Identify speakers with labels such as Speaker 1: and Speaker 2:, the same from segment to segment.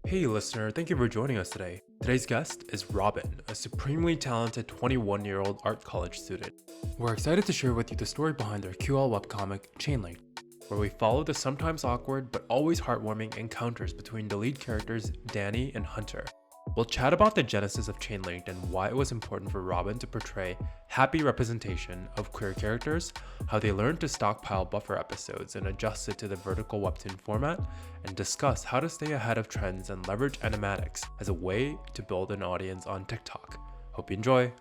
Speaker 1: Hey listener, thank you for joining us today. Today's guest is Robin, a supremely talented 21-year-old art college student. We're excited to share with you the story behind their QL webcomic, Chainlinked, where we follow the sometimes awkward but always heartwarming encounters between the lead characters Danny and Hunter. We'll chat about the genesis of Chainlinked and why it was important for Robin to portray happy representation of queer characters, how they learned to stockpile buffer episodes and adjust it to the vertical webtoon format, and discuss how to stay ahead of trends and leverage animatics as a way to build an audience on TikTok. Hope you enjoy!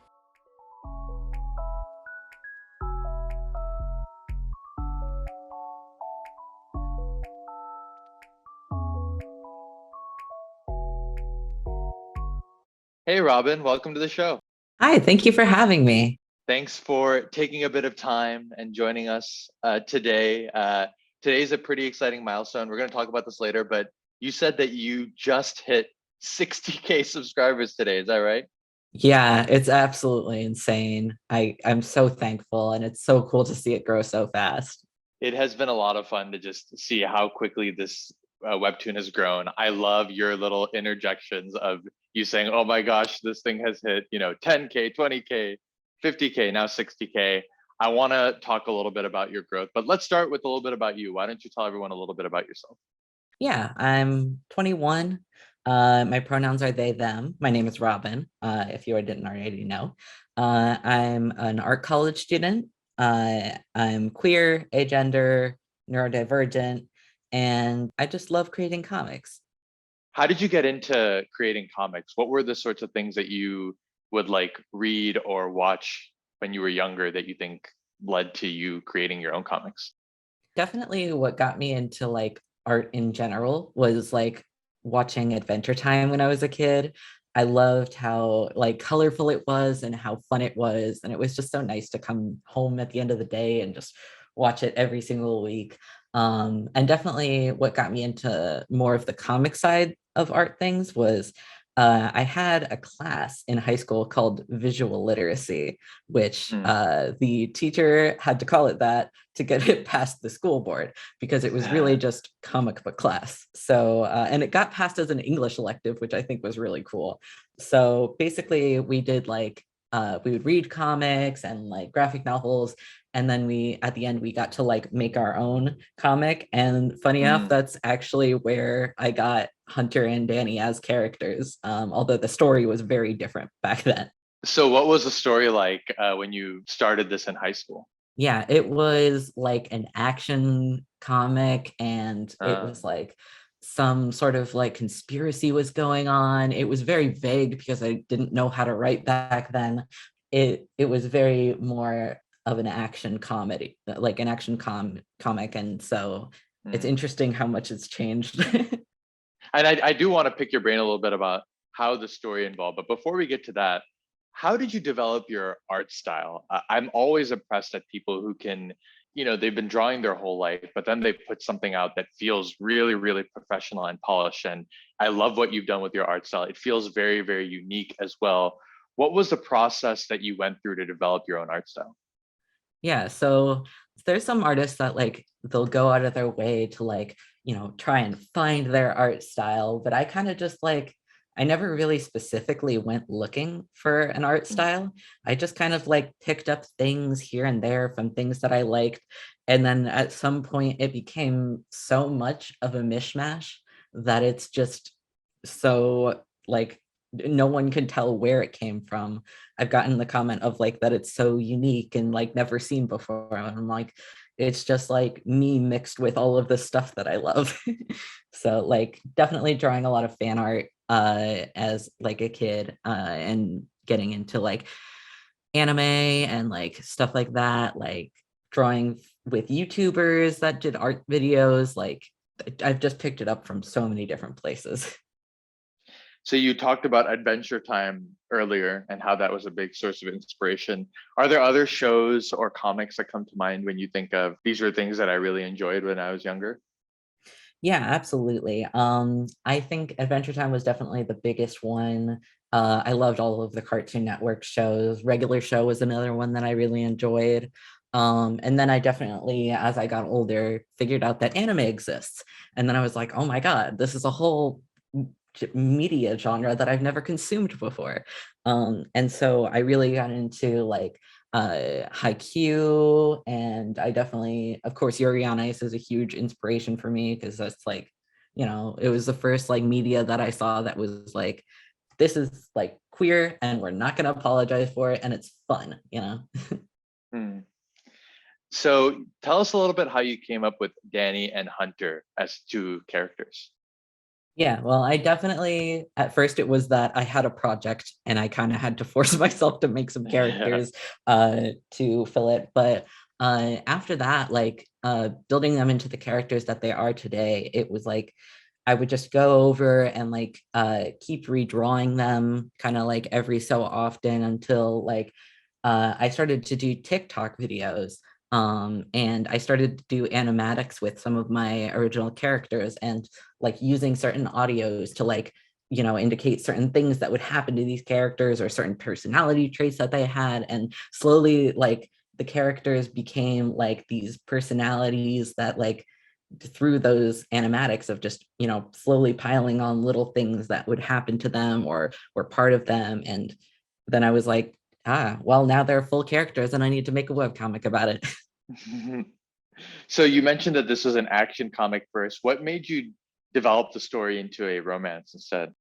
Speaker 2: Hey, Robin, welcome to the show.
Speaker 3: Hi, thank you for having me.
Speaker 2: Thanks for taking a bit of time and joining us today. Today's a pretty exciting milestone. We're going to talk about this later, but you said that you just hit 60K subscribers today. Is that right?
Speaker 3: Yeah, it's absolutely insane. I'm so thankful, and it's so cool to see it grow so fast.
Speaker 2: It has been a lot of fun to just see how quickly this webtoon has grown. I love your little interjections of you saying, "Oh my gosh, this thing has hit, 10K, 20K, 50K, now 60K." I want to talk a little bit about your growth, but let's start with a little bit about you. Why don't you tell everyone a little bit about yourself?
Speaker 3: Yeah, I'm 21. My pronouns are they, them. My name is Robin, if you didn't already know. I'm an art college student. I'm queer, agender, neurodivergent, and I just love creating comics.
Speaker 2: How did you get into creating comics? What were the sorts of things that you would like read or watch when you were younger that you think led to you creating your own comics?
Speaker 3: Definitely what got me into like art in general was like watching Adventure Time when I was a kid. I loved how like colorful it was and how fun it was. And it was just so nice to come home at the end of the day and just watch it every single week. And definitely what got me into more of the comic side of art things was I had a class in high school called visual literacy, which
Speaker 2: Hmm.
Speaker 3: the teacher had to call it that to get it past the school board because it was really just comic book class. So, and it got passed as an English elective, which I think was really cool. So basically, we did like, we would read comics and like graphic novels. And then at the end, we got to like make our own comic. And funny enough,
Speaker 2: Hmm.
Speaker 3: that's actually where I got Hunter and Danny as characters, although the story was very different back then.
Speaker 2: So, what was the story like when you started this in high school?
Speaker 3: Yeah, it was like an action comic, and it
Speaker 2: Uh,
Speaker 3: was like some sort of like conspiracy was going on. It was very vague because I didn't know how to write back then. It was very more of an action comedy, like an comic, and so it's
Speaker 2: hmm.
Speaker 3: interesting how much it's changed.
Speaker 2: And I do want to pick your brain a little bit about how the story involved. But before we get to that, how did you develop your art style? I'm always impressed at people who can, they've been drawing their whole life, but then they put something out that feels really, really professional and polished. And I love what you've done with your art style. It feels very, very unique as well. What was the process that you went through to develop your own art style?
Speaker 3: Yeah, so there's some artists that like they'll go out of their way to like, try and find their art style, but I kind of just like I never really specifically went looking for an art
Speaker 2: Mm.
Speaker 3: style. I just kind of like picked up things here and there from things that I liked. And then at some point it became so much of a mishmash that it's just so like no one can tell where it came from. I've gotten the comment of like that it's so unique and like never seen before. And I'm like, it's just like me mixed with all of the stuff that I love. So like definitely drawing a lot of fan art as like a kid and getting into like anime and like stuff like that, like drawing with YouTubers that did art videos. Like I've just picked it up from so many different places.
Speaker 2: So you talked about Adventure Time earlier and how that was a big source of inspiration. Are there other shows or comics that come to mind when you think of these are things that I really enjoyed when I was younger?
Speaker 3: Yeah, absolutely. I think Adventure Time was definitely the biggest one. I loved all of the Cartoon Network shows. Regular Show was another one that I really enjoyed. And then I definitely, as I got older, figured out that anime exists. And then I was like, oh my God, this is a whole media genre that I've never consumed before. And so I really got into like Haikyuu, and I definitely, of course, Yuri on Ice is a huge inspiration for me because that's like, it was the first like media that I saw that was like, this is like queer and we're not going to apologize for it and it's fun.
Speaker 2: Hmm. So tell us a little bit how you came up with Danny and Hunter as two characters.
Speaker 3: Yeah, well, I definitely, at first it was that I had a project and I kind of had to force myself to make some
Speaker 2: Yeah.
Speaker 3: characters to fill it. But after that, like building them into the characters that they are today, it was like I would just go over and like keep redrawing them kind of like every so often until like I started to do TikTok videos. And I started to do animatics with some of my original characters and like using certain audios to like, indicate certain things that would happen to these characters or certain personality traits that they had. And slowly, like, the characters became like these personalities that like through those animatics of just slowly piling on little things that would happen to them or were part of them. And then I was like, well, now they're full characters and I need to make a webcomic about it.
Speaker 2: So you mentioned that this was an action comic first. What made you develop the story into a romance instead?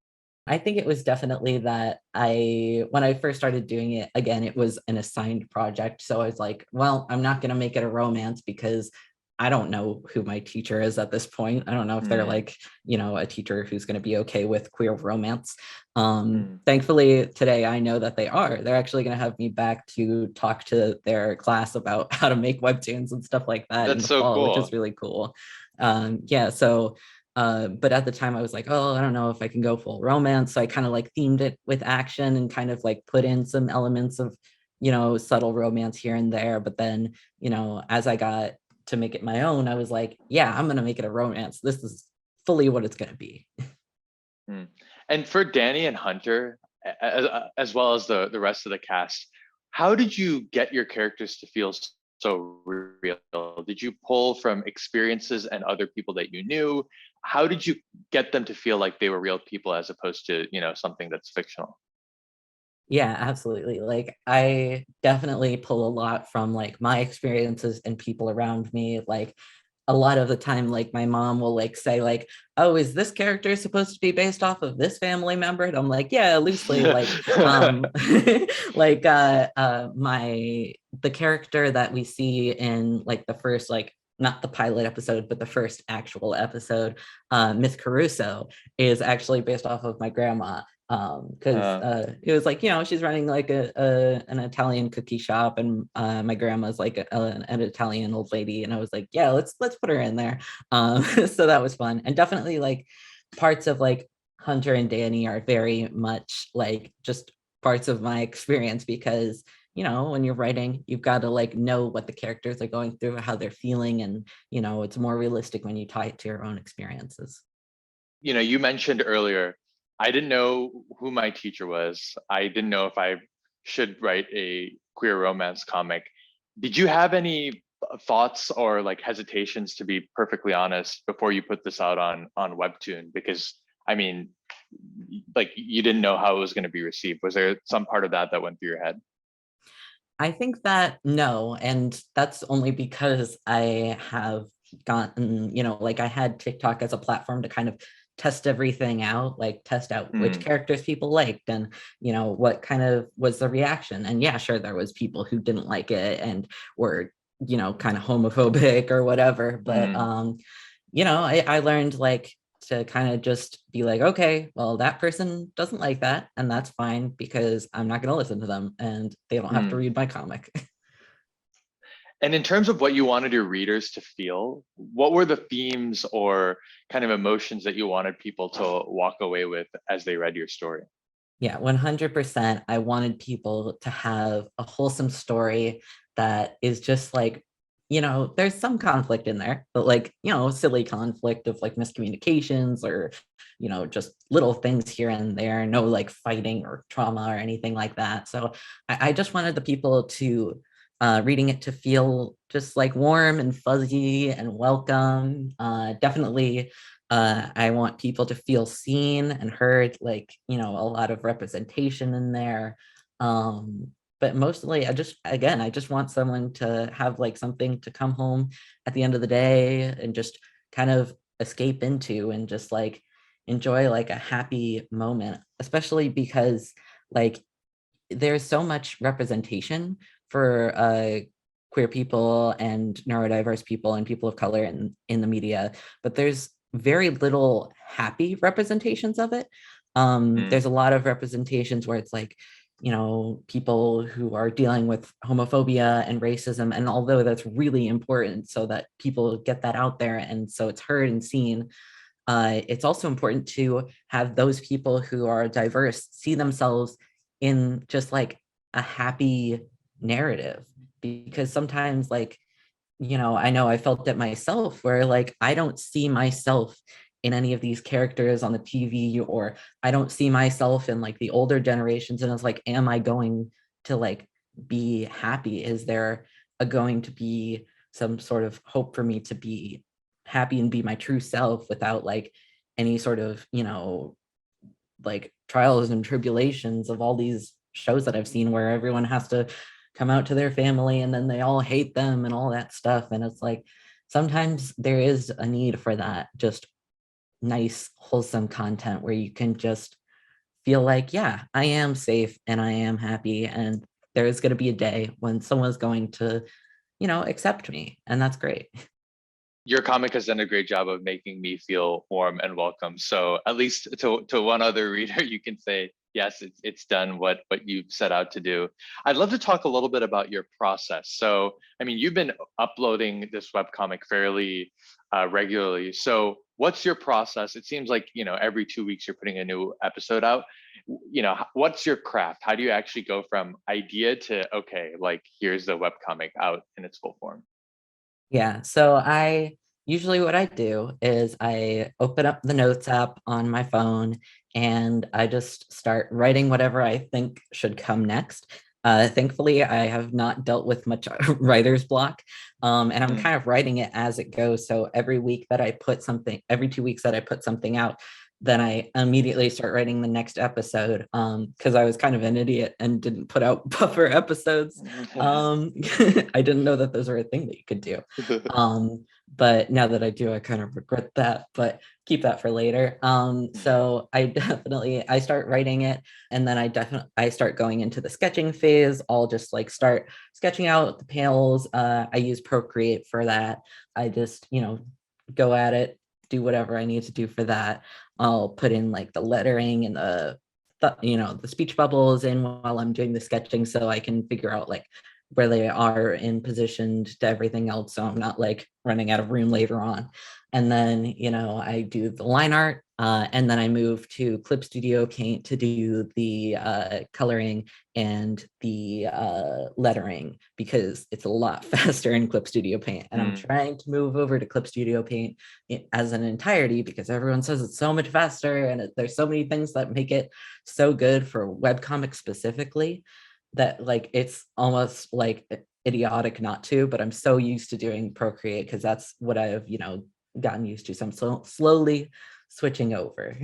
Speaker 3: I think it was definitely that when I first started doing it, again, it was an assigned project. So I was like, well, I'm not going to make it a romance because I don't know who my teacher is at this point. I don't know if they're
Speaker 2: Hmm.
Speaker 3: like, a teacher who's going to be okay with queer romance.
Speaker 2: Hmm.
Speaker 3: Thankfully, today I know that they are. They're actually going to have me back to talk to their class about how to make webtoons and stuff like that in
Speaker 2: That's
Speaker 3: the
Speaker 2: so
Speaker 3: fall, which
Speaker 2: cool.
Speaker 3: is really cool. Yeah, so but at the time I was like, oh, I don't know if I can go full romance. So I kind of like themed it with action and kind of like put in some elements of, subtle romance here and there. But then, as I got to make it my own, I was like, yeah, I'm going to make it a romance. This is fully what it's going to be.
Speaker 2: Hmm. And for Danny and Hunter, as well as the rest of the cast, how did you get your characters to feel so real? Did you pull from experiences and other people that you knew? How did you get them to feel like they were real people as opposed to, something that's fictional?
Speaker 3: Yeah, absolutely. Like I definitely pull a lot from like my experiences and people around me. Like a lot of the time, like my mom will like say like, oh, is this character supposed to be based off of this family member? And I'm like, yeah, loosely, like like the character that we see in like the first like not the pilot episode, but the first actual episode, Miss Caruso, is actually based off of my grandma. Because it was like, she's running like an Italian cookie shop, and my grandma's like an Italian old lady, and I was like, yeah, let's put her in there. So that was fun. And definitely like parts of like Hunter and Danny are very much like just parts of my experience because when you're writing, you've got to like know what the characters are going through, how they're feeling, and it's more realistic when you tie it to your own experiences.
Speaker 2: You mentioned earlier, I didn't know who my teacher was. I didn't know if I should write a queer romance comic. Did you have any thoughts or like hesitations, to be perfectly honest, before you put this out on Webtoon? Because I mean, like you didn't know how it was going to be received. Was there some part of that went through your head?
Speaker 3: I think that no, and that's only because I have gotten, like I had TikTok as a platform to kind of test everything out, like test out which
Speaker 2: Hmm.
Speaker 3: characters people liked and, what kind of was the reaction. And yeah, sure, there was people who didn't like it and were, kind of homophobic or whatever. But
Speaker 2: Hmm.
Speaker 3: I learned like to kind of just be like, okay, well, that person doesn't like that, and that's fine because I'm not going to listen to them and they don't have to
Speaker 2: Hmm.
Speaker 3: read my comic.
Speaker 2: And in terms of what you wanted your readers to feel, what were the themes or kind of emotions that you wanted people to walk away with as they read your story?
Speaker 3: Yeah, 100%. I wanted people to have a wholesome story that is just like, there's some conflict in there, but like, silly conflict of like miscommunications or, just little things here and there, no like fighting or trauma or anything like that. So I just wanted the people to reading it to feel just like warm and fuzzy and welcome. Definitely I want people to feel seen and heard, like, you know, a lot of representation in there. But mostly I just want someone to have like something to come home at the end of the day and just kind of escape into and just like enjoy like a happy moment, especially because like there's so much representation for queer people and neurodiverse people and people of color in the media, but there's very little happy representations of it. There's a lot of representations where it's like, you know, people who are dealing with homophobia and racism, and although that's really important so that people get that out there and so it's heard and seen, it's also important to have those people who are diverse see themselves in just like a happy narrative, because sometimes like, you know I felt it myself where like I don't see myself in any of these characters on the TV, or I don't see myself in like the older generations, and it's like, am I going to like be happy? Is there going to be some sort of hope for me to be happy and be my true self without like any sort of, you know, like trials and tribulations of all these shows that I've seen where everyone has to come out to their family and then they all hate them and all that stuff. And it's like, sometimes there is a need for that just nice, wholesome content where you can just feel like, yeah, I am safe and I am happy. And there is going to be a day when someone's going to, you know, accept me. And that's great.
Speaker 2: Your comic has done a great job of making me feel warm and welcome. So at least to one other reader, you can say, yes, it's done what you set out to do. I'd love to talk a little bit about your process. So, I mean, you've been uploading this webcomic fairly regularly. So what's your process? It seems like, you know, every 2 weeks you're putting a new episode out. You know, what's your craft? How do you actually go from idea to, okay, like here's the webcomic out in its full form?
Speaker 3: Yeah, so I usually what I do is I open up the notes app on my phone and I just start writing whatever I think should come next. Thankfully, I have not dealt with much writer's block, and I'm
Speaker 2: Mm.
Speaker 3: kind of writing it as it goes. So every week that I put something, every 2 weeks that I put something out, then I immediately start writing the next episode, because I was kind of an idiot and didn't put out buffer episodes. I didn't know that those were a thing that you could do. But now that I do, I kind of regret that, but keep that for later. So I start writing it, and then I start going into the sketching phase. I'll just like start sketching out the panels. I use Procreate for that. I just, you know, go at it, do whatever I need to do for that. I'll put in like the lettering and you know, the speech bubbles in while I'm doing the sketching, so I can figure out like where they are in position to everything else, so I'm not like running out of room later on. And then, you know, I do the line art, and then I move to Clip Studio Paint to do the coloring and the lettering, because it's a lot faster in Clip Studio Paint. And I'm
Speaker 2: Mm.
Speaker 3: trying to move over to Clip Studio Paint as an entirety because everyone says it's so much faster, and there's so many things that make it so good for webcomics specifically, that like it's almost like idiotic not to, but I'm so used to doing Procreate because that's what I've, you know, gotten used to. So I'm slowly switching over.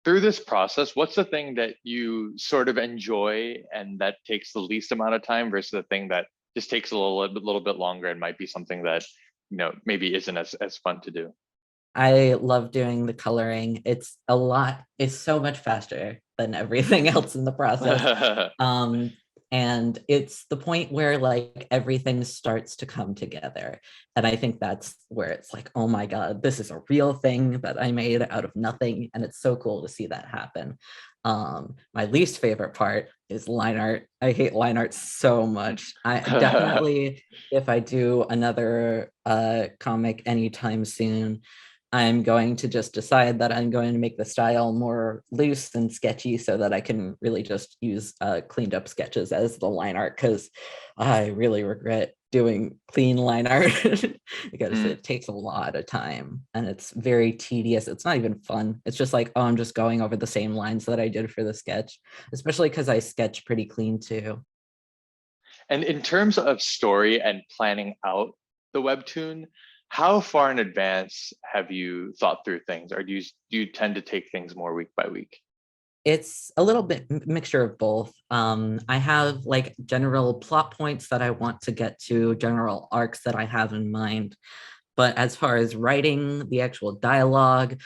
Speaker 2: Through this process, what's the thing that you sort of enjoy and that takes the least amount of time versus the thing that just takes a little bit longer and might be something that, you know, maybe isn't as fun to do?
Speaker 3: I love doing the coloring. It's so much faster than everything else in the process. Um, and it's the point where like everything starts to come together. And I think that's where it's like, oh my God, this is a real thing that I made out of nothing. And it's so cool to see that happen. My least favorite part is line art. I hate line art so much. I definitely, if I do another comic anytime soon, I'm going to just decide that I'm going to make the style more loose and sketchy so that I can really just use cleaned up sketches as the line art, because I really regret doing clean line art because
Speaker 2: Mm.
Speaker 3: it takes a lot of time and it's very tedious. It's not even fun. It's just like, oh, I'm just going over the same lines that I did for the sketch, especially because I sketch pretty clean too.
Speaker 2: And in terms of story and planning out the webtoon, How far in advance have you thought through things, or do you tend to take things more week by week?
Speaker 3: It's a little bit mixture of both. I have like general plot points that I want to get to, general arcs that I have in mind. But as far as writing the actual dialogue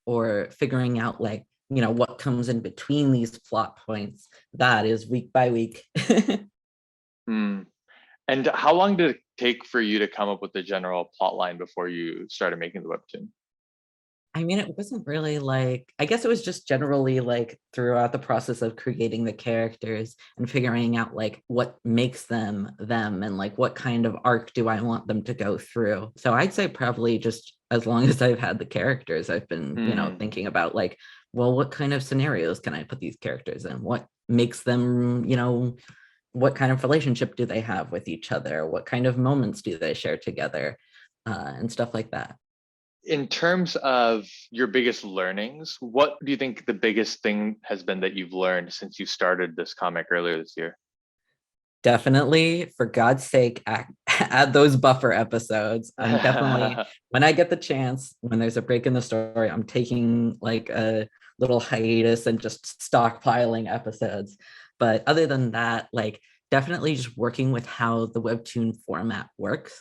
Speaker 3: or figuring out like, what comes in between these plot points, that is week by week.
Speaker 2: Hmm. And how long did it take for you to come up with the general plot line before you started making the webtoon?
Speaker 3: I mean, it wasn't really like, I guess it was just generally like throughout the process of creating the characters and figuring out like what makes them them and like what kind of arc do I want them to go through. So I'd say probably just as long as I've had the characters, I've been,
Speaker 2: Hmm.
Speaker 3: thinking about like, well, what kind of scenarios can I put these characters in? What makes them, what kind of relationship do they have with each other? What kind of moments do they share together? And stuff like that.
Speaker 2: In terms of your biggest learnings, what do you think the biggest thing has been that you've learned since you started this comic earlier this year?
Speaker 3: Definitely, for God's sake, add those buffer episodes. I'm definitely, when I get the chance, when there's a break in the story, I'm taking like a little hiatus and just stockpiling episodes. But other than that, like definitely just working with how the Webtoon format works.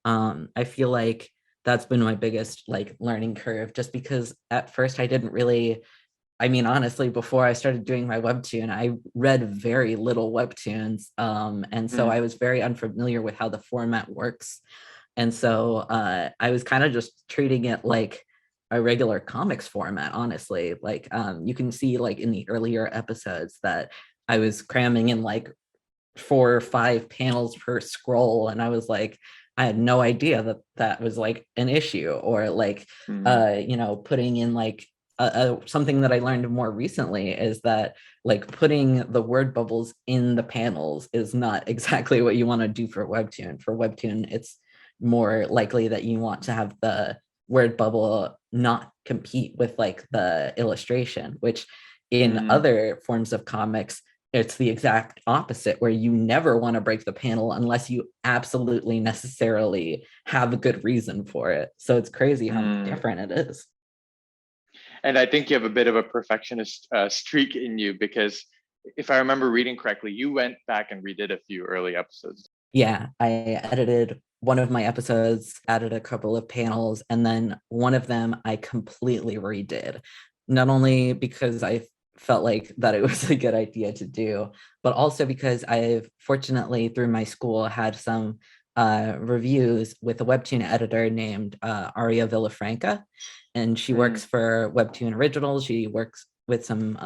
Speaker 3: I feel like that's been my biggest like learning curve, just because at first I didn't really, I mean, honestly, before I started doing my webtoon, I read very little webtoons. And so
Speaker 2: Hmm.
Speaker 3: I was very unfamiliar with how the format works. And so I was kind of just treating it like a regular comics format, honestly. Like you can see like in the earlier episodes that I was cramming in like 4 or 5 panels per scroll. And I was like, I had no idea that that was like an issue, or like
Speaker 2: Hmm.
Speaker 3: putting in like something that I learned more recently is that like putting the word bubbles in the panels is not exactly what you want to do for webtoon. For webtoon, it's more likely that you want to have the word bubble not compete with like the illustration, which in
Speaker 2: Hmm.
Speaker 3: other forms of comics it's the exact opposite, where you never want to break the panel unless you absolutely necessarily have a good reason for it. So it's crazy how
Speaker 2: Hmm.
Speaker 3: different it is.
Speaker 2: And I think you have a bit of a perfectionist streak in you, because if I remember reading correctly, you went back and redid a few early episodes.
Speaker 3: Yeah, I edited one of my episodes, added a couple of panels, and then one of them I completely redid. Not only because I felt like that it was a good idea to do, but also because I've fortunately through my school had some reviews with a webtoon editor named Aria Villafranca, and she
Speaker 2: Hmm.
Speaker 3: works for Webtoon Originals. She works with some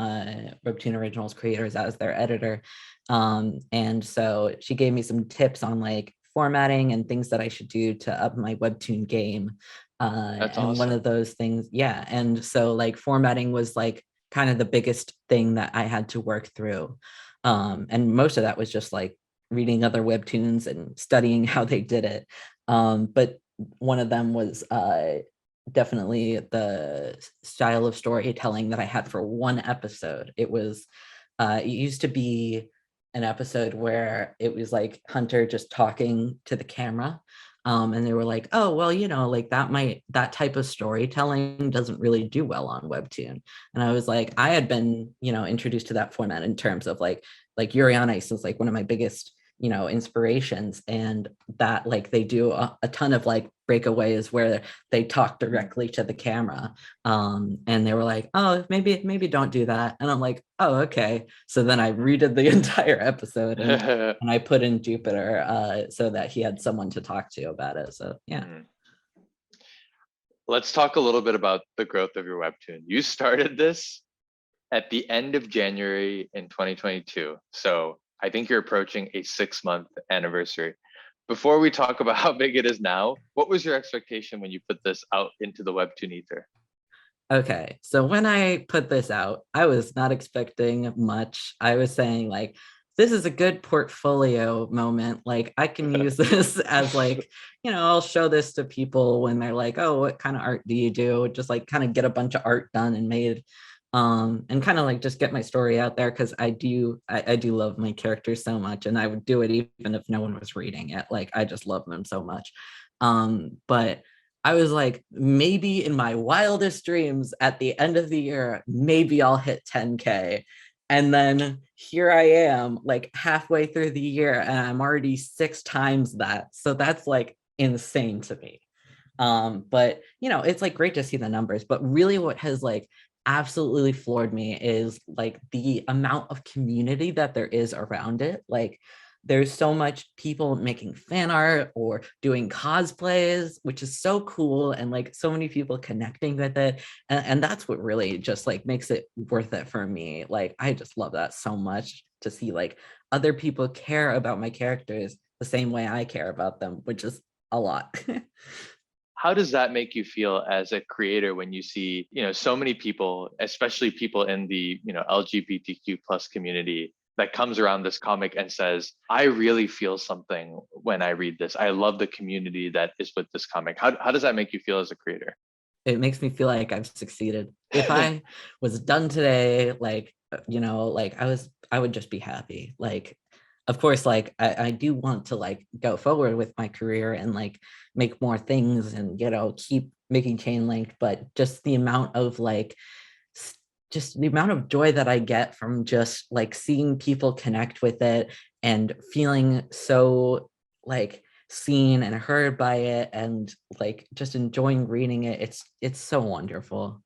Speaker 3: Webtoon Originals creators as their editor. And so she gave me some tips on like formatting and things that I should do to up my webtoon game.
Speaker 2: That's
Speaker 3: And one
Speaker 2: awesome.
Speaker 3: of those things, yeah. And so like formatting was like kind of the biggest thing that I had to work through. And most of that was just like reading other webtoons and studying how they did it. But one of them was definitely the style of storytelling that I had for one episode. It used to be an episode where it was like Hunter just talking to the camera. And they were like, oh, well, like that type of storytelling doesn't really do well on Webtoon. And I was like, I had been, introduced to that format in terms of like Yuri on Ice is like one of my biggest, inspirations. And that like they do a ton of like breakaways where they talk directly to the camera. And they were like, oh, maybe don't do that. And I'm like, oh, okay. So then I redid the entire episode and I put in Jupiter so that he had someone to talk to about it. So yeah.
Speaker 2: Hmm. Let's talk a little bit about the growth of your webtoon. You started this at the end of January in 2022. So I think you're approaching a 6 month anniversary. Before we talk about how big it is now, what was your expectation when you put this out into the Webtoon ether?
Speaker 3: Okay, so when I put this out, I was not expecting much. I was saying like, this is a good portfolio moment. Like I can use this as like, I'll show this to people when they're like, oh, what kind of art do you do? Just like kind of get a bunch of art done and made. And kind of like just get my story out there because I do love my characters so much, and I would do it even if no one was reading it. Like I just love them so much. But I was like, maybe in my wildest dreams at the end of the year, maybe I'll hit 10K. And then here I am, like halfway through the year, and I'm already 6 times that. So that's like insane to me. But it's like great to see the numbers, but really what has like absolutely floored me is like the amount of community that there is around it. Like there's so much people making fan art or doing cosplays, which is so cool, and like so many people connecting with it. And that's what really just like makes it worth it for me. Like I just love that so much, to see like other people care about my characters the same way I care about them, which is a lot.
Speaker 2: How does that make you feel as a creator when you see, so many people, especially people in the, LGBTQ plus community, that comes around this comic and says, I really feel something when I read this. I love the community that is with this comic. How does that make you feel as a creator?
Speaker 3: It makes me feel like I've succeeded. If I was done today, like, like I would just be happy. Like, of course, like I do want to like go forward with my career and like make more things and, keep making chain link, but just the amount of like, just the amount of joy that I get from just like seeing people connect with it and feeling so like seen and heard by it, and like just enjoying reading it. It's so wonderful.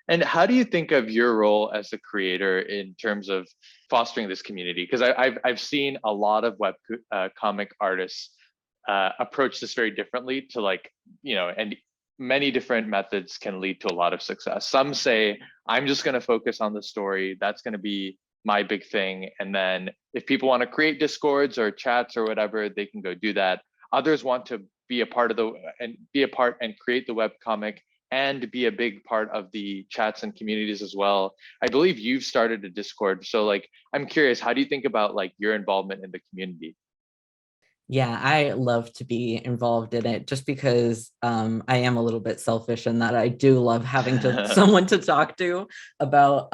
Speaker 2: And how do you think of your role as a creator in terms of fostering this community? Because I've seen a lot of comic artists approach this very differently to like, and many different methods can lead to a lot of success. Some say, I'm just going to focus on the story. That's going to be my big thing. And then if people want to create discords or chats or whatever, they can go do that. Others want to be a part of be a part and create the webcomic and be a big part of the chats and communities as well. I believe you've started a Discord. So like, I'm curious, how do you think about like your involvement in the community?
Speaker 3: Yeah, I love to be involved in it, just because I am a little bit selfish in that I do love having to someone to talk to about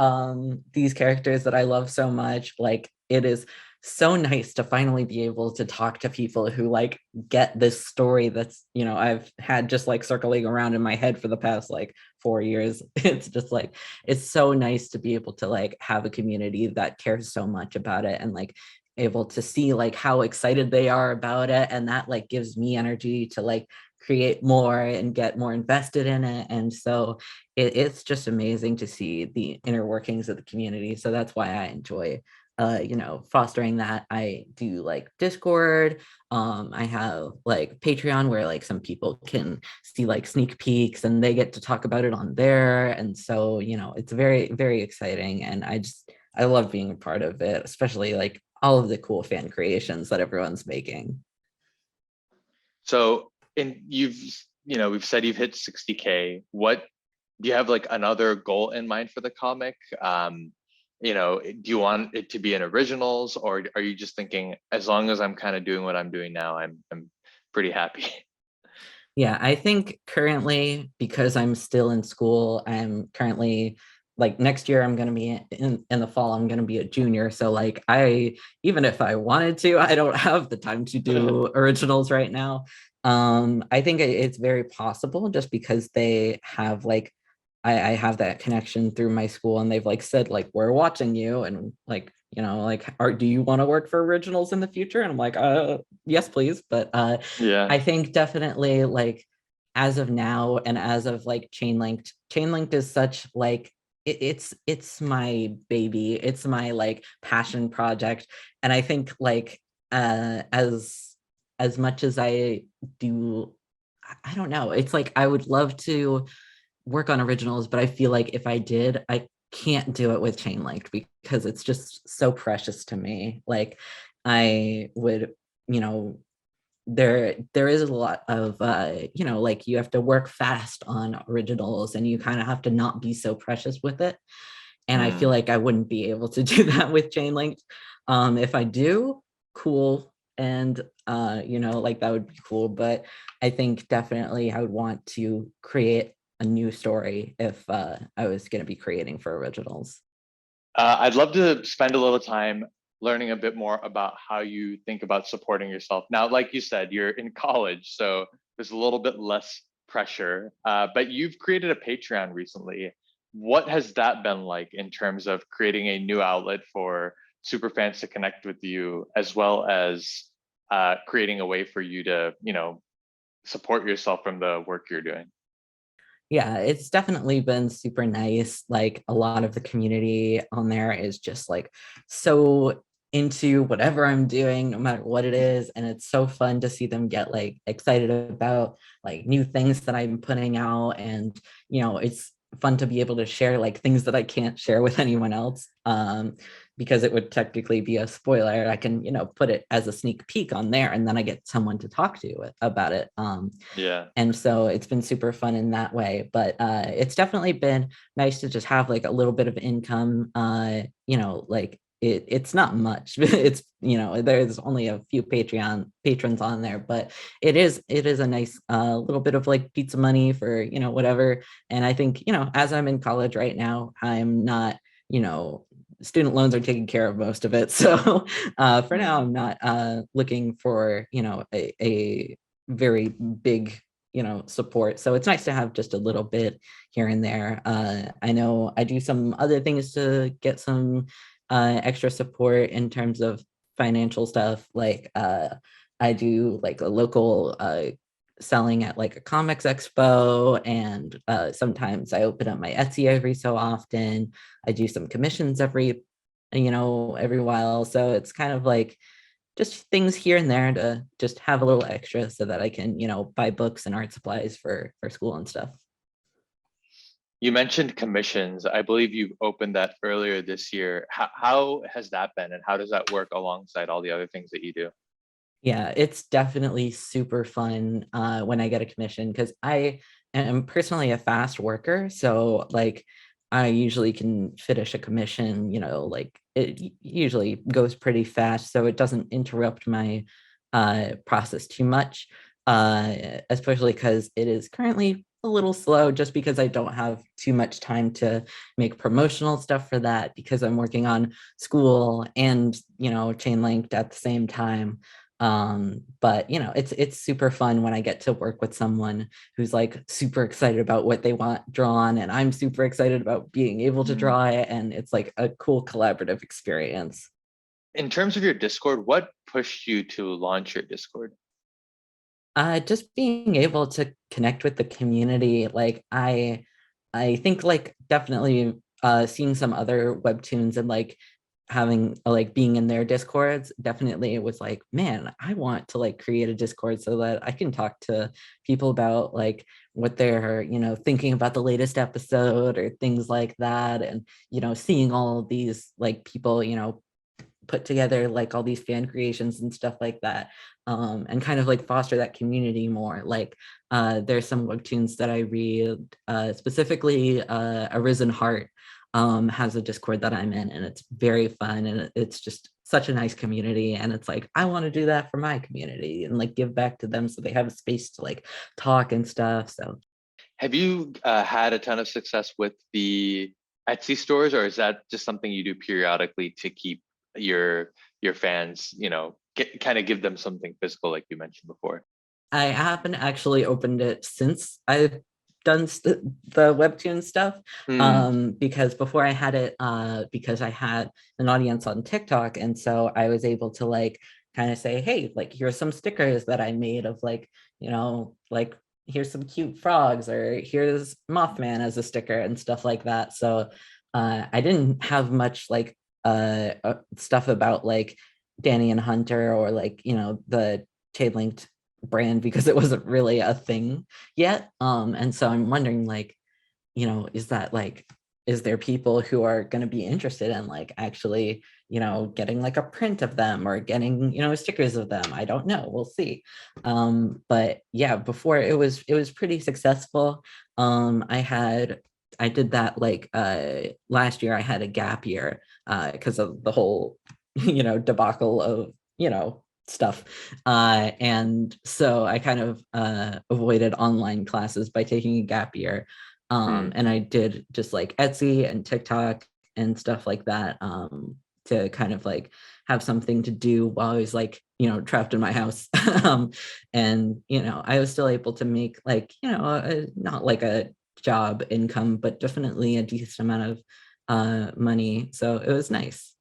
Speaker 3: these characters that I love so much. Like it is so nice to finally be able to talk to people who like get this story that's, I've had just like circling around in my head for the past like 4 years. It's just like it's so nice to be able to like have a community that cares so much about it, and like able to see like how excited they are about it, and that like gives me energy to like create more and get more invested in it. And so it's just amazing to see the inner workings of the community. So that's why I enjoy fostering that. I do like Discord. I have like Patreon, where like some people can see like sneak peeks and they get to talk about it on there. And so it's very, very exciting, and I love being a part of it, especially like all of the cool fan creations that everyone's making.
Speaker 2: So, and we've said you've hit 60K. What do you have like another goal in mind for the comic? Do you want it to be an originals, or are you just thinking as long as I'm kind of doing what I'm doing now, I'm pretty happy?
Speaker 3: Yeah, I think currently, because I'm still in school, I'm currently like next year I'm going to be in the fall, I'm going to be a junior. So like even if I wanted to, I don't have the time to do originals right now. I think it's very possible, just because they have like I have that connection through my school, and they've like said like, we're watching you, and like like, do you want to work for originals in the future? And I'm like, yes please. But
Speaker 2: Yeah.
Speaker 3: I think definitely like as of now, and as of like Chainlinked is such like it's my baby. It's my like passion project. And I think like as much as I do, I don't know. It's like I would love to work on originals, but I feel like if I did, I can't do it with Chainlinked, because it's just so precious to me. Like I would, you know, there is a lot of like you have to work fast on originals, and you kind of have to not be so precious with it. And I feel
Speaker 2: Mm.
Speaker 3: like I wouldn't be able to do that with Chainlinked. If I do, cool. And like that would be cool. But I think definitely I would want to create a new story if I was going to be creating for originals.
Speaker 2: I'd love to spend a little time learning a bit more about how you think about supporting yourself. Now, like you said, you're in college, so there's a little bit less pressure. But you've created a Patreon recently. What has that been like in terms of creating a new outlet for superfans to connect with you, as well as creating a way for you to, support yourself from the work you're doing?
Speaker 3: Yeah, it's definitely been super nice. Like a lot of the community on there is just like so into whatever I'm doing, no matter what it is. And it's so fun to see them get like excited about like new things that I'm putting out. And, it's fun to be able to share like things that I can't share with anyone else. Because it would technically be a spoiler. I can, put it as a sneak peek on there and then I get someone to talk to about it.
Speaker 2: Yeah.
Speaker 3: And so it's been super fun in that way, but it's definitely been nice to just have like a little bit of income. Like it's not much. It's, there's only a few Patreon patrons on there, but it is a nice little bit of like pizza money for, whatever. And I think, as I'm in college right now, I'm not, student loans are taking care of most of it. So for now, I'm not looking for, a very big, support. So it's nice to have just a little bit here and there. I know I do some other things to get some extra support in terms of financial stuff. Like I do like a local selling at like a comics expo, and sometimes I open up my Etsy every so often. I do some commissions every while. So it's kind of like just things here and there to just have a little extra so that I can, buy books and art supplies for school and stuff.
Speaker 2: You mentioned commissions. I believe you opened that earlier this year. How has that been, and how does that work alongside all the other things that you do?
Speaker 3: Yeah, it's definitely super fun when I get a commission because I am personally a fast worker. So like I usually can finish a commission, like it usually goes pretty fast. So it doesn't interrupt my process too much, especially because it is currently a little slow just because I don't have too much time to make promotional stuff for that because I'm working on school and, Chainlinked at the same time. But it's super fun when I get to work with someone who's like super excited about what they want drawn, and I'm super excited about being able to
Speaker 2: Mm.
Speaker 3: draw it, and it's like a cool collaborative experience.
Speaker 2: In terms of your Discord, what pushed you to launch your Discord?
Speaker 3: Just being able to connect with the community, like I think like definitely seeing some other webtoons and like having like being in their discords, definitely it was like, man, I want to like create a discord so that I can talk to people about like what they're, thinking about the latest episode or things like that. And, seeing all of these like people, put together like all these fan creations and stuff like that, and kind of like foster that community more. Like there's some webtoons that I read, specifically Arisen Heart has a discord that I'm in, and it's very fun, and it's just such a nice community. And it's like I want to do that for my community and like give back to them so they have a space to like talk and stuff. So
Speaker 2: Have you had a ton of success with the Etsy stores, or is that just something you do periodically to keep your fans, kind of give them something physical, like you mentioned before?
Speaker 3: I haven't actually opened it since I've done the webtoon stuff,
Speaker 2: Hmm.
Speaker 3: because before I had it, because I had an audience on TikTok, and so I was able to like kind of say, hey, like here's some stickers that I made of like, like here's some cute frogs, or here's Mothman as a sticker and stuff like that. So I didn't have much like stuff about like Danny and Hunter, or like, the Chainlinked brand, because it wasn't really a thing yet. And so I'm wondering like, is that like, is there people who are going to be interested in like actually, getting like a print of them or getting, stickers of them? I don't know. We'll see. But yeah, before it was pretty successful. I did that like last year. I had a gap year because of the whole, debacle of, stuff. And so I kind of avoided online classes by taking a gap year.
Speaker 2: Hmm.
Speaker 3: And I did just like Etsy and TikTok and stuff like that, to kind of like have something to do while I was like, trapped in my house. And, I was still able to make like, not like a job income, but definitely a decent amount of money. So it was nice.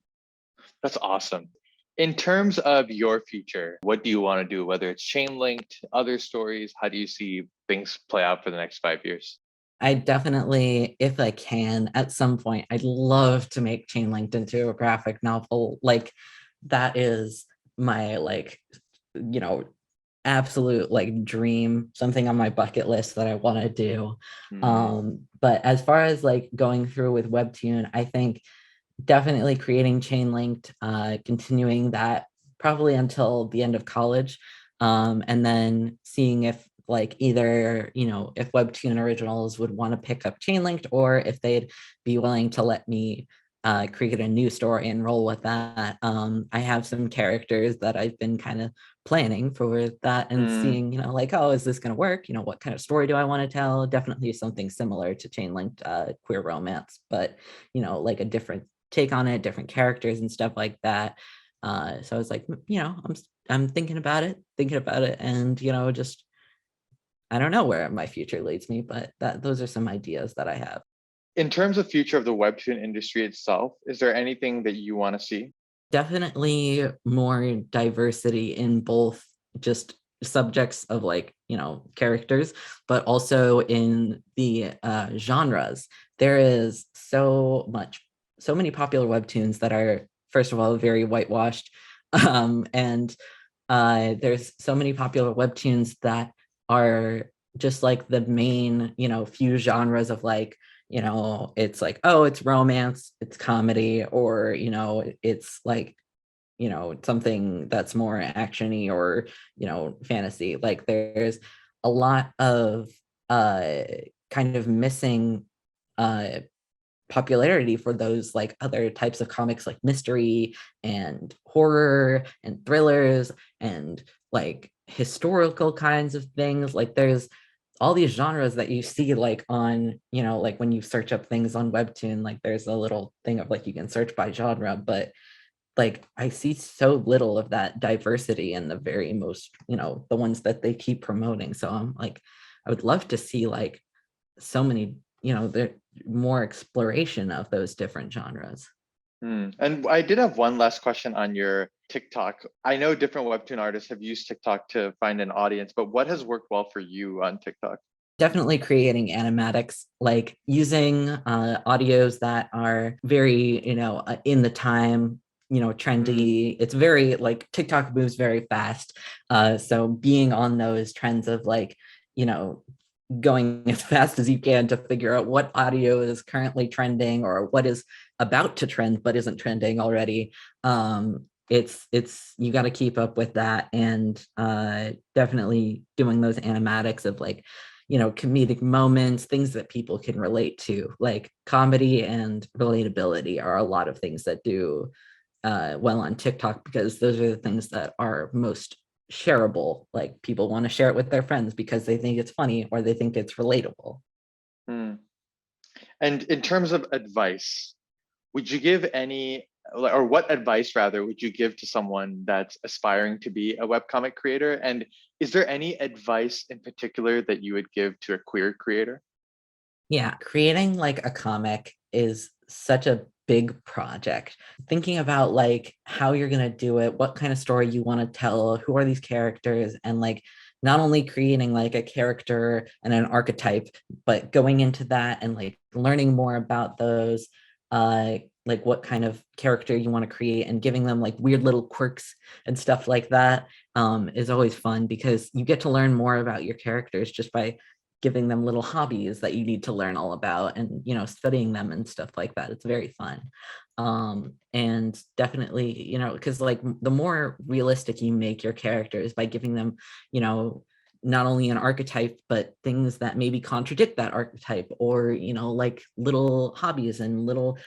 Speaker 2: That's awesome. In terms of your future, what do you want to do? Whether it's chain linked, other stories, how do you see things play out for the next 5 years?
Speaker 3: I definitely, if I can, at some point, I'd love to make Chainlinked into a graphic novel. Like that is my like, you know, absolute like dream, something on my bucket list that I want to do.
Speaker 2: Hmm.
Speaker 3: But as far as like going through with Webtoon, I think definitely creating Chainlinked, continuing that probably until the end of college, and then seeing if like either if Webtoon Originals would want to pick up Chainlinked or if they'd be willing to let me create a new story and roll with that. I have some characters that I've been kind of planning for that and
Speaker 2: Mm,
Speaker 3: seeing, like, oh, is this going to work? What kind of story do I want to tell? Definitely something similar to Chainlinked queer romance, but, like a different take on it, different characters and stuff like that. So I was like, I'm thinking about it, and just I don't know where my future leads me, but those are some ideas that I have.
Speaker 2: in terms of future of the webtoon industry itself, is there anything that you want to see?
Speaker 3: Definitely more diversity in both just subjects of like characters, but also in the genres. There is so many popular webtoons that are, first of all, very whitewashed, and there's so many popular webtoons that are just like the main few genres of like it's like, oh, it's romance, it's comedy, or it's like something that's more actiony or fantasy. Like there's a lot of uh kind of missing uh popularity for those like other types of comics like mystery and horror and thrillers and like historical kinds of things. Like there's all these genres that you see like on like when you search up things on Webtoon, like there's a little thing of like you can search by genre, but like I see so little of that diversity in the very most the ones that they keep promoting. So I'm like, I would love to see like so many the more exploration of those different genres.
Speaker 2: And I did have one last question on your TikTok. I know different webtoon artists have used TikTok to find an audience, but what has worked well for you on TikTok?
Speaker 3: Definitely creating animatics, like using audios that are very in the time,
Speaker 2: Mm,
Speaker 3: trendy. It's very like TikTok moves very fast, so being on those trends of like you know going as fast as you can to figure out what audio is currently trending or what is about to trend but isn't trending already. It's you got to keep up with that, and definitely doing those animatics of like comedic moments, things that people can relate to. Like comedy and relatability are a lot of things that do well on TikTok, because those are the things that are most shareable. Like people want to share it with their friends because they think it's funny or they think it's relatable.
Speaker 2: mm. And in terms of advice, would you give any, or what advice rather, would you give to someone that's aspiring to be a webcomic creator? And is there any advice in particular that you would give to a queer creator?
Speaker 3: Yeah, creating like a comic is such a big project. Thinking about like how you're going to do it, what kind of story you want to tell, who are these characters, and like not only creating like a character and an archetype, but going into that and like learning more about those, like what kind of character you want to create and giving them like weird little quirks and stuff like that, is always fun because you get to learn more about your characters just by giving them little hobbies that you need to learn all about and studying them and stuff like that. It's very fun. And definitely because like the more realistic you make your characters by giving them not only an archetype but things that maybe contradict that archetype, or like little hobbies and little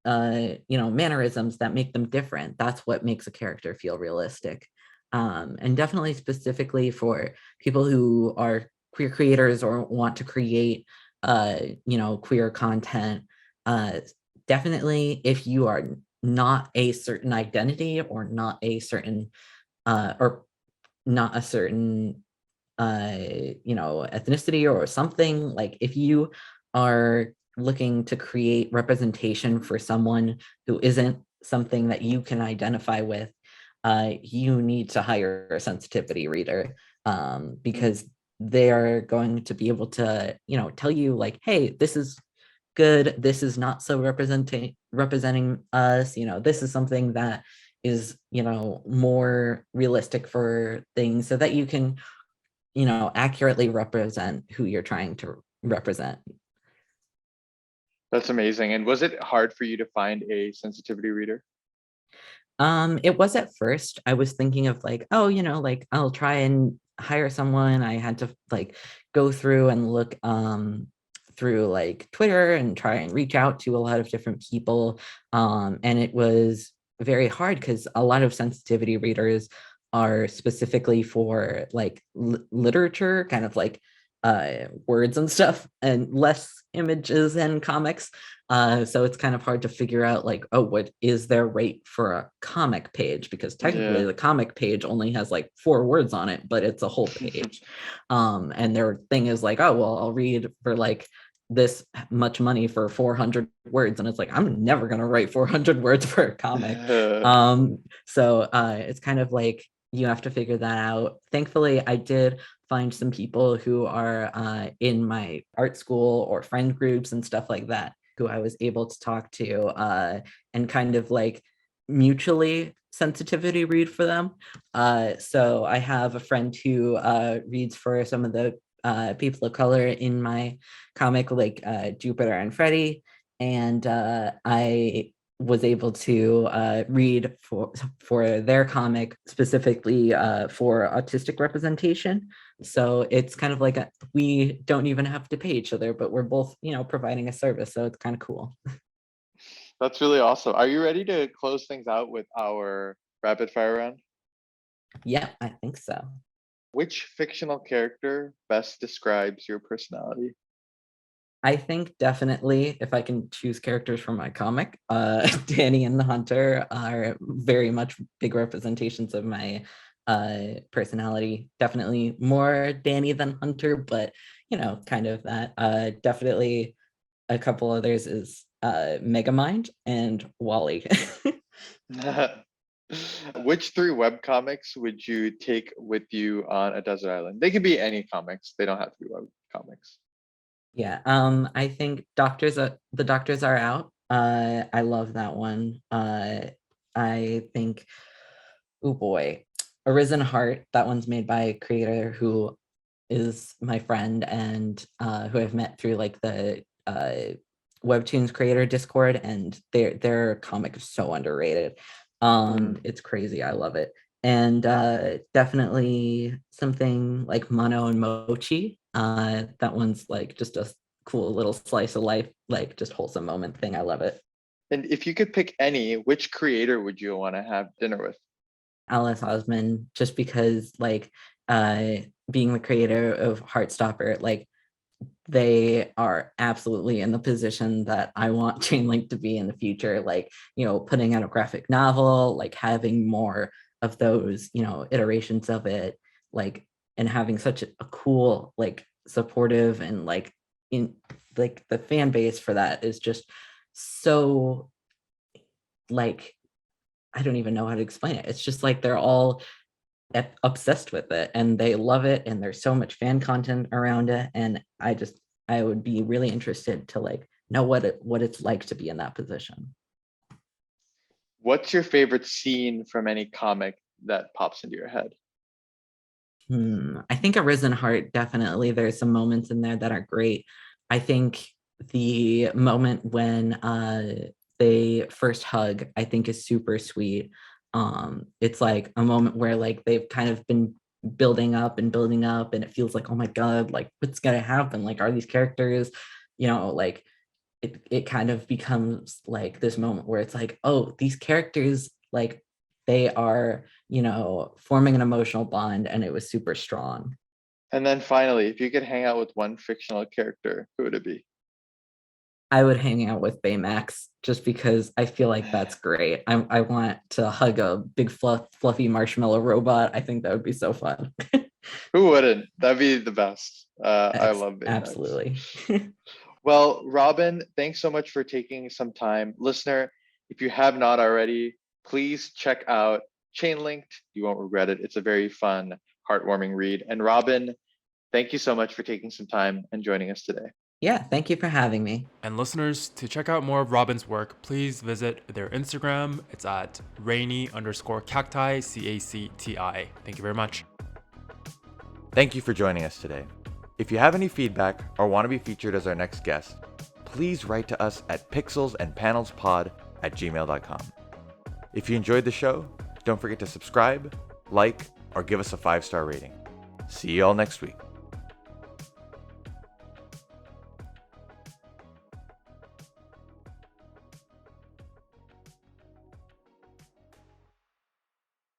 Speaker 3: mannerisms that make them different, that's what makes a character feel realistic. And definitely specifically for people who are queer creators or want to create queer content, uh definitely if you are not a certain identity or not a certain or not a certain ethnicity or something. Like if you are looking to create representation for someone who isn't something that you can identify with, you need to hire a sensitivity reader, because they are going to be able to, tell you like, hey, this is good, this is not so representing us, this is something that is, more realistic for things, so that you can, accurately represent who you're trying to represent.
Speaker 2: That's amazing. And was it hard for you to find a sensitivity reader?
Speaker 3: It was at first. I was thinking of like, oh, like I'll try and hire someone. I had to like go through and look through like Twitter and try and reach out to a lot of different people. And it was very hard because a lot of sensitivity readers are specifically for like literature, kind of like words and stuff, and less images and comics. So it's kind of hard to figure out like, oh, what is their rate for a comic page? Because technically
Speaker 2: Yeah.
Speaker 3: the comic page only has like 4 words on it, but it's a whole page. And their thing is like, oh, well, I'll read for like this much money for 400 words. And it's like, I'm never going to write 400 words for a comic. So it's kind of like, you have to figure that out. Thankfully, I did find some people who are in my art school or friend groups and stuff like that, who I was able to talk to and kind of like mutually sensitivity read for them. So I have a friend who reads for some of the people of color in my comic, like Jupiter and Freddie. And I was able to read for their comic specifically for autistic representation. So it's kind of like we don't even have to pay each other, but we're both, providing a service. So it's kind of cool.
Speaker 2: That's really awesome. Are you ready to close things out with our rapid fire round?
Speaker 3: Yeah, I think so.
Speaker 2: Which fictional character best describes your personality?
Speaker 3: I think definitely if I can choose characters from my comic, Danny and the Hunter are very much big representations of my personality. Definitely more Danny than Hunter, but kind of that. Definitely a couple others is Megamind and Wally.
Speaker 2: Which 3 webcomics would you take with you on a desert island? They can be any comics. They don't have to be webcomics.
Speaker 3: Yeah, I think the doctors are out. I love that one. I think, oh boy, Arisen Heart. That one's made by a creator who is my friend and who I've met through like the Webtoons creator Discord, and their comic is so underrated. It's crazy. I love it. And definitely something like Mono and Mochi. That one's like just a cool little slice of life, like just wholesome moment thing. I love it.
Speaker 2: And if you could pick any, which creator would you want to have dinner with?
Speaker 3: Alice Osman, just because like being the creator of Heartstopper, like they are absolutely in the position that I want Chainlink to be in the future, like, putting out a graphic novel, like having more of those, iterations of it, like, and having such a cool, like, supportive and like in like the fan base for that is just so like, I don't even know how to explain it. It's just like they're all obsessed with it and they love it, and there's so much fan content around it, and I would be really interested to like know what it's like to be in that position.
Speaker 2: What's your favorite scene from any comic that pops into your head?
Speaker 3: I think A Risen Heart, definitely. There's some moments in there that are great. I think the moment when they first hug, I think is super sweet. It's like a moment where like they've kind of been building up, and it feels like, oh my God, like what's gonna happen? Like, are these characters, like it kind of becomes like this moment where it's like, oh, these characters, like they are, forming an emotional bond, and it was super strong.
Speaker 2: And then finally, if you could hang out with one fictional character, who would it be?
Speaker 3: I would hang out with Baymax just because I feel like that's great. I want to hug a big fluffy marshmallow robot. I think that would be so fun.
Speaker 2: Who wouldn't? That'd be the best. I love Baymax.
Speaker 3: Absolutely.
Speaker 2: Well, Robin, thanks so much for taking some time. Listener, if you have not already, please check out Chainlinked. You won't regret it. It's a very fun, heartwarming read. And Robin, thank you so much for taking some time and joining us today.
Speaker 3: Yeah, thank you for having me.
Speaker 1: And listeners, to check out more of Robin's work, please visit their Instagram. It's at rainy_cacti, CACTI. Thank you very much.
Speaker 4: Thank you for joining us today. If you have any feedback or want to be featured as our next guest, please write to us at pixelsandpanelspod@gmail.com. If you enjoyed the show, don't forget to subscribe, like, or give us a 5-star rating. See you all next week.